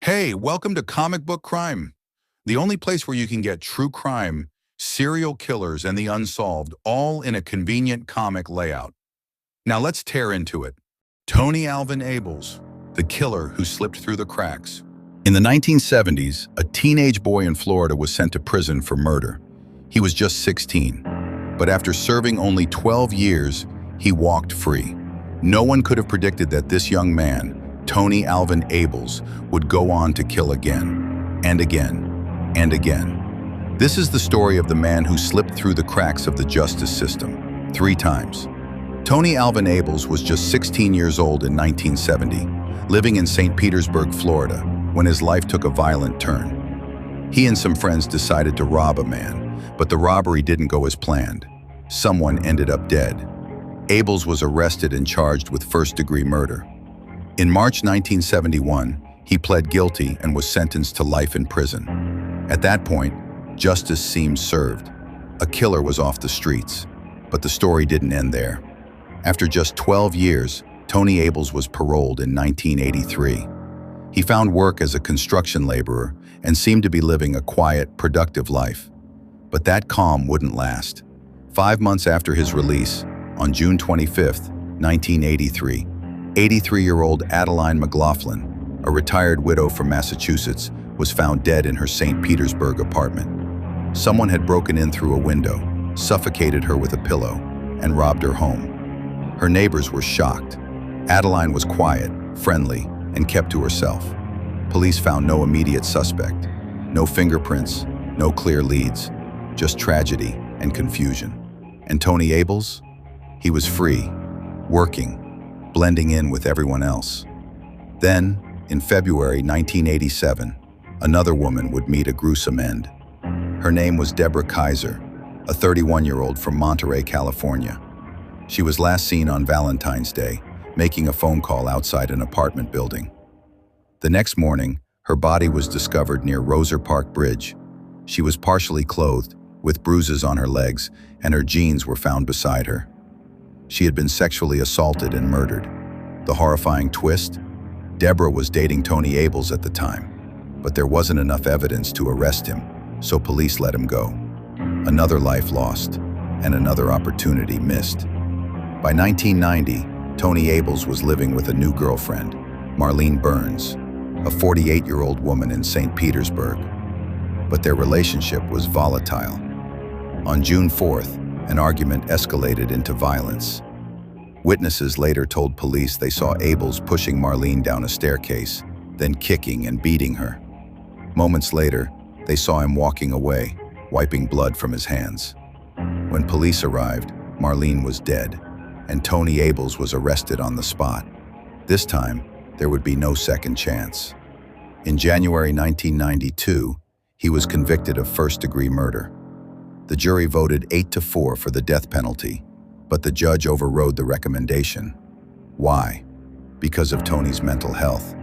Hey, welcome to Comic Book Crime, the only place where you can get true crime, serial killers, and the unsolved, all in a convenient comic layout. Now let's tear into it. Tony Alvin Ables, the killer who slipped through the cracks. In the 1970s, a teenage boy in Florida was sent to prison for murder. He was just 16, but after serving only 12 years, he walked free. No one could have predicted that this young man, Tony Alvin Ables, would go on to kill again, and again, and again. This is the story of the man who slipped through the cracks of the justice system 3 times. Tony Alvin Ables was just 16 years old in 1970, living in St. Petersburg, Florida, when his life took a violent turn. He and some friends decided to rob a man, but the robbery didn't go as planned. Someone ended up dead. Ables was arrested and charged with first-degree murder. In March 1971, he pled guilty and was sentenced to life in prison. At that point, justice seemed served. A killer was off the streets, but the story didn't end there. After just 12 years, Tony Ables was paroled in 1983. He found work as a construction laborer and seemed to be living a quiet, productive life. But that calm wouldn't last. 5 months after his release, on June 25, 1983, 83-year-old Adeline McLaughlin, a retired widow from Massachusetts, was found dead in her St. Petersburg apartment. Someone had broken in through a window, suffocated her with a pillow, and robbed her home. Her neighbors were shocked. Adeline was quiet, friendly, and kept to herself. Police found no immediate suspect, no fingerprints, no clear leads, just tragedy and confusion. And Tony Ables? He was free, working, blending in with everyone else. Then, in February 1987, another woman would meet a gruesome end. Her name was Deborah Kaiser, a 31-year-old from Monterey, California. She was last seen on Valentine's Day, making a phone call outside an apartment building. The next morning, her body was discovered near Roser Park Bridge. She was partially clothed, with bruises on her legs, and her jeans were found beside her. She had been sexually assaulted and murdered. The horrifying twist? Deborah was dating Tony Ables at the time, but there wasn't enough evidence to arrest him, so police let him go. Another life lost, and another opportunity missed. By 1990, Tony Ables was living with a new girlfriend, Marlene Burns, a 48-year-old woman in St. Petersburg. But their relationship was volatile. On June 4th, an argument escalated into violence. Witnesses later told police they saw Ables pushing Marlene down a staircase, then kicking and beating her. Moments later, they saw him walking away, wiping blood from his hands. When police arrived, Marlene was dead, and Tony Ables was arrested on the spot. This time, there would be no second chance. In January 1992, he was convicted of first-degree murder. The jury voted 8-4 for the death penalty, but the judge overrode the recommendation. Why? Because of Tony's mental health.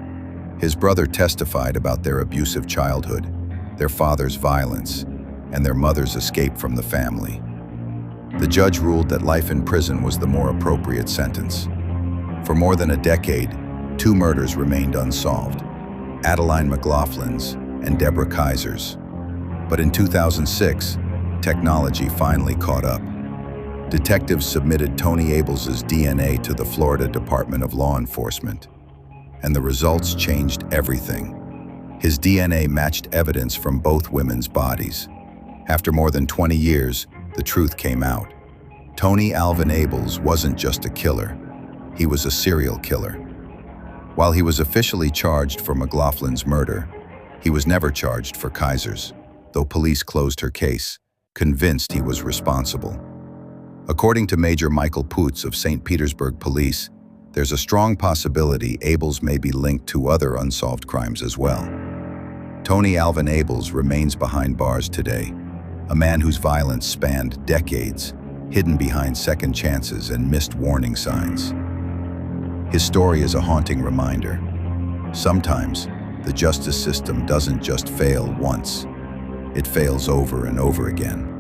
His brother testified about their abusive childhood, their father's violence, and their mother's escape from the family. The judge ruled that life in prison was the more appropriate sentence. For more than a decade, 2 murders remained unsolved, Adeline McLaughlin's and Deborah Kaiser's. But in 2006, technology finally caught up. Detectives submitted Tony Ables' DNA to the Florida Department of Law Enforcement, and the results changed everything. His DNA matched evidence from both women's bodies. After more than 20 years, the truth came out. Tony Alvin Ables wasn't just a killer, he was a serial killer. While he was officially charged for McLaughlin's murder, he was never charged for Kaiser's, though police closed her case, convinced he was responsible. According to Major Michael Poots of St. Petersburg Police, there's a strong possibility Ables may be linked to other unsolved crimes as well. Tony Alvin Ables remains behind bars today, a man whose violence spanned decades, hidden behind second chances and missed warning signs. His story is a haunting reminder. Sometimes, the justice system doesn't just fail once, it fails over and over again.